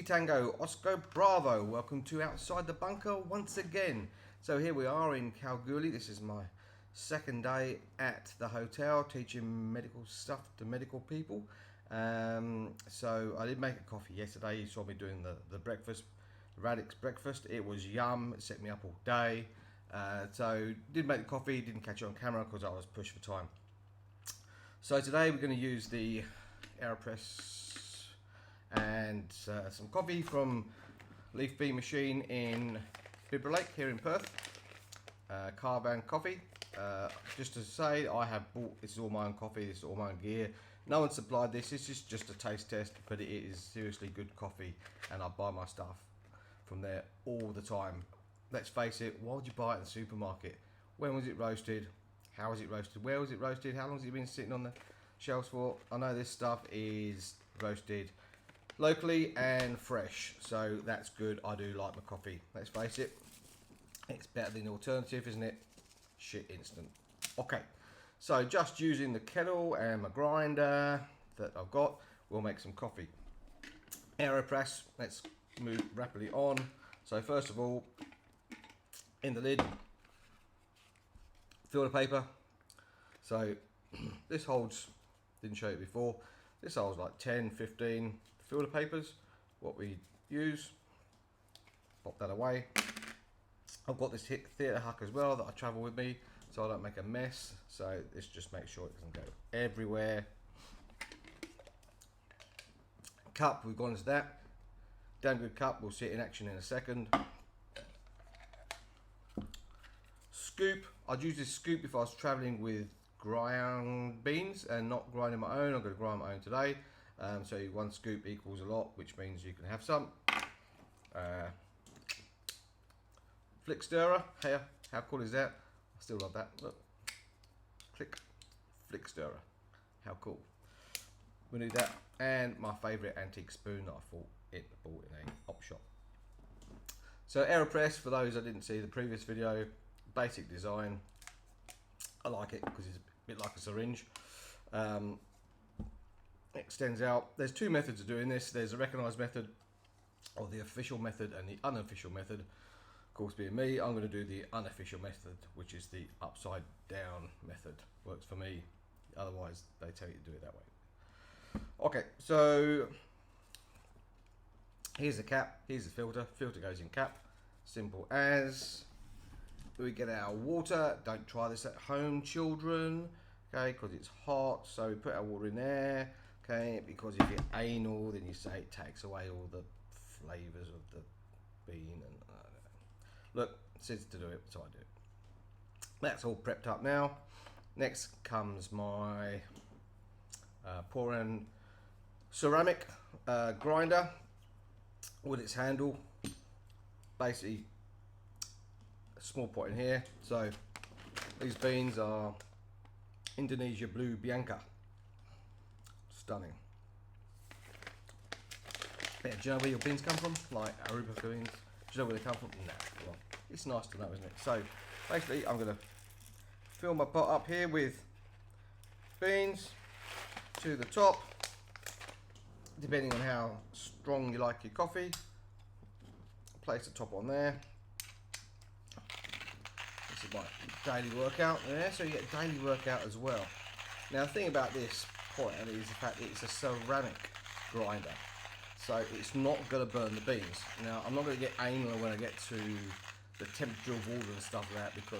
Tango, Oscar Bravo. Welcome to Outside the Bunker once again. So here we are in Kalgoorlie. This is my second day at the hotel teaching medical stuff to medical people. So I did make a coffee yesterday. You saw me doing the breakfast, Radix breakfast. It was yum. It set me up all day. So did make the coffee, didn't catch it on camera because I was pushed for time. So today we're going to use the Aeropress and some coffee from Leaf Bee Machine in Bibra Lake here in Perth. Karvan coffee. Just to say, I have bought, this is all my own coffee, this is all my own gear. No one supplied this, this is just a taste test, but it is seriously good coffee and I buy my stuff from there all the time. Let's face it, why would you buy it in the supermarket? When was it roasted? How was it roasted? Where was it roasted? How long has it been sitting on the shelves for? I know this stuff is roasted locally and fresh, so that's good. I do like my coffee. Let's face it, it's better than the alternative, isn't it? Shit instant. Okay, so just using the kettle and my grinder that I've got, we'll make some coffee. Aeropress, let's move rapidly on. So first of all, in the lid, filter paper. So this holds, didn't show you before, this holds like 10, 15 filter papers, what we use. Pop that away. I've got this theatre huck as well that I travel with me so I don't make a mess. So this just makes sure it doesn't go everywhere. Cup, we've gone into that. Damn good cup, we'll see it in action in a second. Scoop, I'd use this scoop if I was travelling with ground beans and not grinding my own. I'm going to grind my own today. So one scoop equals a lot, which means you can have some. Flick stirrer, here, how cool is that? I still love that, look. Click, flick stirrer, how cool. We need that, and my favourite antique spoon that I bought in a op shop. So Aeropress, for those that didn't see the previous video, basic design. I like it because it's a bit like a syringe. Extends out. There's two methods of doing this. There's a recognised method, or the official method, and the unofficial method. Of course, being me, I'm going to do the unofficial method, which is the upside down method. Works for me. Otherwise, they tell you to do it that way. Okay, so here's the cap. Here's the filter. Filter goes in cap. Simple as. We get our water. Don't try this at home, children. Okay, because it's hot. So we put our water in there. Okay, because if you're anal, then you say it takes away all the flavours of the bean. And I don't know. Look, it says to do it, so I do it. That's all prepped up now. Next comes my pour-in ceramic grinder with its handle. Basically, small pot in here. So these beans are Indonesia Blue Bianca. Stunning. Yeah, do you know where your beans come from? Like Aruba beans. Do you know where they come from? No. Well, it's nice to know, isn't it? So basically, I'm going to fill my pot up here with beans to the top, depending on how strong you like your coffee. Place the top on there. This is my daily workout there, so you get a daily workout as well. Now the thing about this pot is the fact that it's a ceramic grinder, so it's not going to burn the beans. Now I'm not going to get anal when I get to the temperature of water and stuff like that, because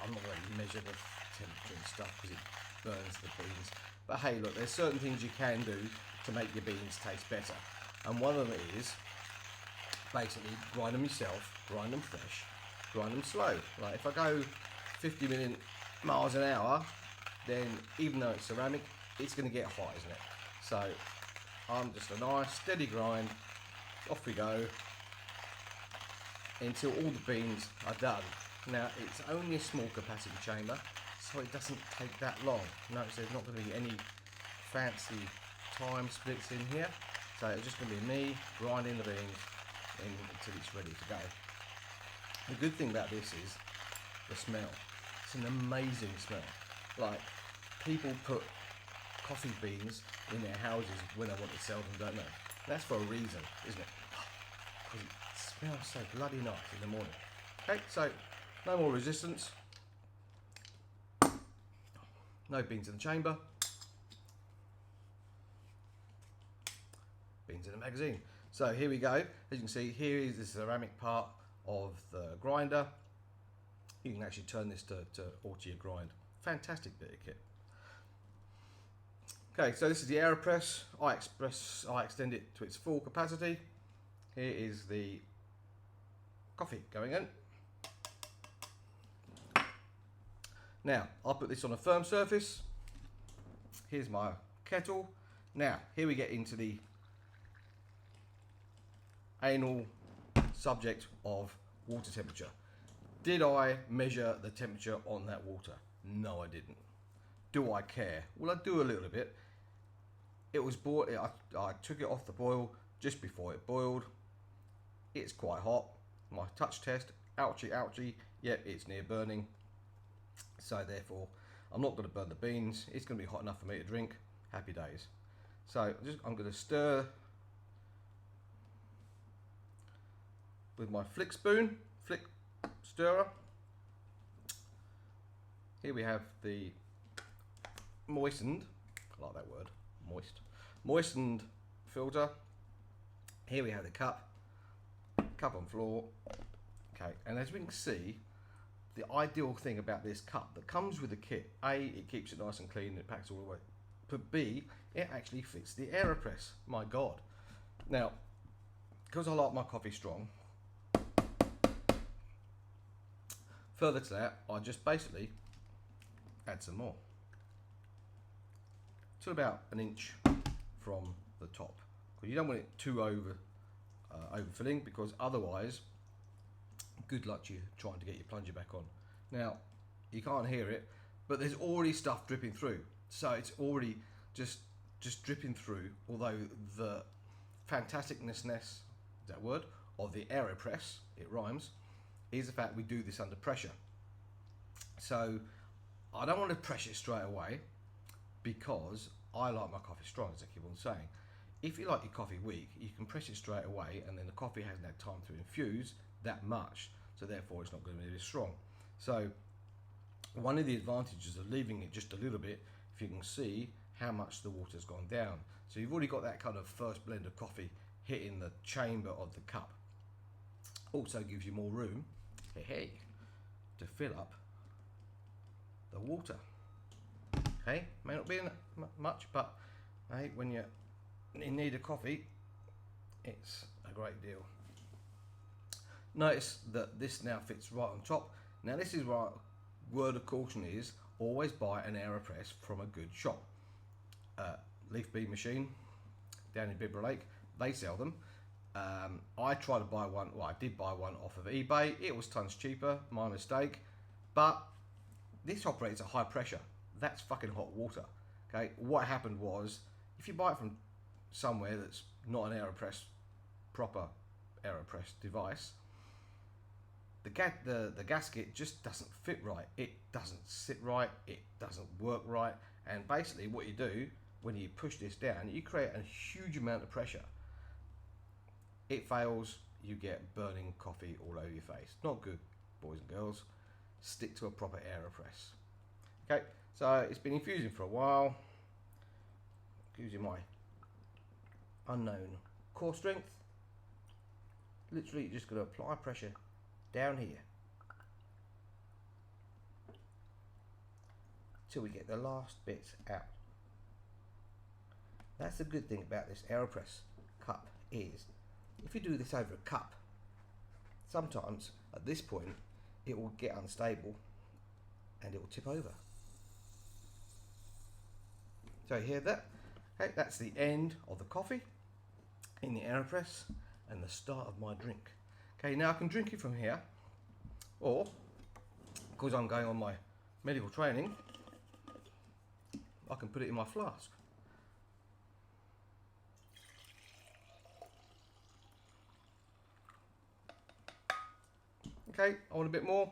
I'm not going to measure the temperature and stuff because it burns the beans. But hey, look, there's certain things you can do to make your beans taste better, and one of them is basically grind them yourself, grind them fresh, grind them slow. Like if I go 50 miles an hour, then even though it's ceramic, it's going to get hot, isn't it? So I'm just a nice steady grind, off we go until all the beans are done. Now it's only a small capacity chamber, so it doesn't take that long. Notice there's not going to be any fancy time splits in here, so it's just going to be me grinding the beans until it's ready to go. The good thing about this is the smell. It's an amazing smell. Like, people put coffee beans in their houses when they want to sell them, don't they? That's for a reason, isn't it? because it smells so bloody nice in the morning. Okay, so no more resistance. No beans in the chamber. Beans in the magazine. So here we go. As you can see, here is the ceramic part of the grinder. You can actually turn this to alter your grind. Fantastic bit of kit. Okay, so this is the Aeropress. I extend it to its full capacity. Here is the coffee going in. Now, I'll put this on a firm surface. Here's my kettle. Now, here we get into the anal subject of water temperature. Did I measure the temperature on that water? No, I didn't. Do I care? Well, I do a little bit. It was I took it off the boil just before it boiled. It's quite hot. My touch test, ouchie, ouchie. Yep, it's near burning. So therefore, I'm not going to burn the beans. It's going to be hot enough for me to drink. Happy days. So I'm going to stir with my flick stirrer. Here we have the moistened, I like that word, moistened filter. Here we have the cup on floor. Okay, and as we can see, the ideal thing about this cup that comes with the kit, A, it keeps it nice and clean, it packs all the way, but B, it actually fits the Aeropress. My God. Now, because I like my coffee strong, further to that, I just basically add some more to about an inch from the top, because you don't want it too overfilling, because otherwise good luck to you trying to get your plunger back on. Now you can't hear it, but there's already stuff dripping through, so it's already just dripping through. Although the fantasticness, is that word, of the Aeropress, it rhymes, is the fact we do this under pressure. So I don't want to press it straight away, because I like my coffee strong, as I keep on saying. If you like your coffee weak, you can press it straight away, and then the coffee hasn't had time to infuse that much, so therefore it's not going to be as strong. So one of the advantages of leaving it just a little bit, if you can see how much the water's gone down. So you've already got that kind of first blend of coffee hitting the chamber of the cup. Also gives you more room, to fill up the water. Okay, may not be much, but hey, when you're in need of coffee, it's a great deal. Notice that this now fits right on top. Now this is why word of caution is always buy an Aeropress from a good shop. Leaf Bead Machine down in Bibra Lake, they sell them. I tried to buy one, well I did buy one off of eBay. It was tons cheaper, my mistake. But this operates at high pressure. That's fucking hot water. Okay, what happened was, if you buy it from somewhere that's not an Aeropress, proper Aeropress device, the gasket just doesn't fit right. It doesn't sit right. It doesn't work right. And basically what you do when you push this down, you create a huge amount of pressure. It fails, you get burning coffee all over your face. Not good, boys and girls. Stick to a proper Aeropress. Okay, so it's been infusing for a while. Using my unknown core strength. Literally just going to apply pressure down here till we get the last bits out. That's the good thing about this Aeropress cup, is if you do this over a cup, sometimes at this point it will get unstable and it will tip over. So you hear that? Okay, that's the end of the coffee in the Aeropress and the start of my drink. Okay, now I can drink it from here, or because I'm going on my medical training, I can put it in my flask. Okay, I want a bit more,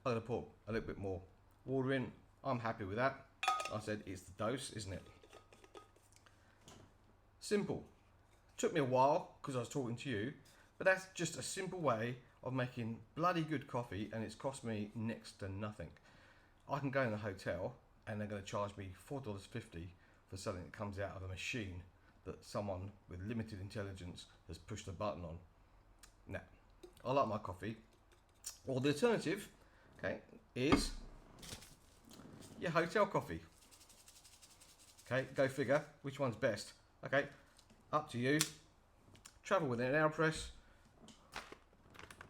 I'm going to put a little bit more water in. I'm happy with that. I said it's the dose, isn't it? Simple. Took me a while because I was talking to you But that's just a simple way of making bloody good coffee, and it's cost me next to nothing. I can go in a hotel and they're going to charge me $4.50 for something that comes out of a machine that someone with limited intelligence has pushed a button on. Now, I like my coffee. Or the alternative, okay, is your hotel coffee. Okay, go figure, which one's best? Okay, up to you. Travel with an Aeropress.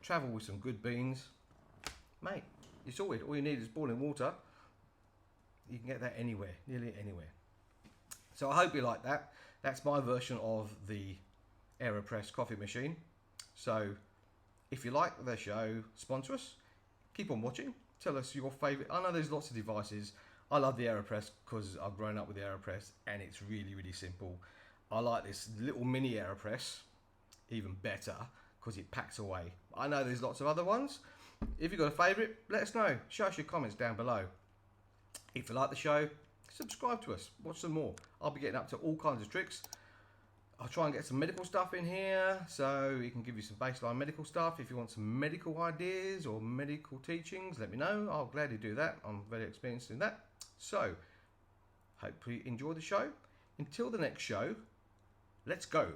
Travel with some good beans. Mate, you're sorted. All you need is boiling water. You can get that anywhere, nearly anywhere. So I hope you like that. That's my version of the Aeropress coffee machine. So if you like the show, sponsor us. Keep on watching. Tell us your favourite. I know there's lots of devices. I love the Aeropress because I've grown up with the Aeropress and it's really, really simple. I like this little mini Aeropress even better because it packs away. I know there's lots of other ones. If you've got a favourite, let us know. Show us your comments down below. If you like the show, subscribe to us. Watch some more. I'll be getting up to all kinds of tricks. I'll try and get some medical stuff in here, so it can give you some baseline medical stuff. If you want some medical ideas or medical teachings, let me know. I'll gladly do that. I'm very experienced in that. So, hope you enjoy the show. Until the next show, let's go.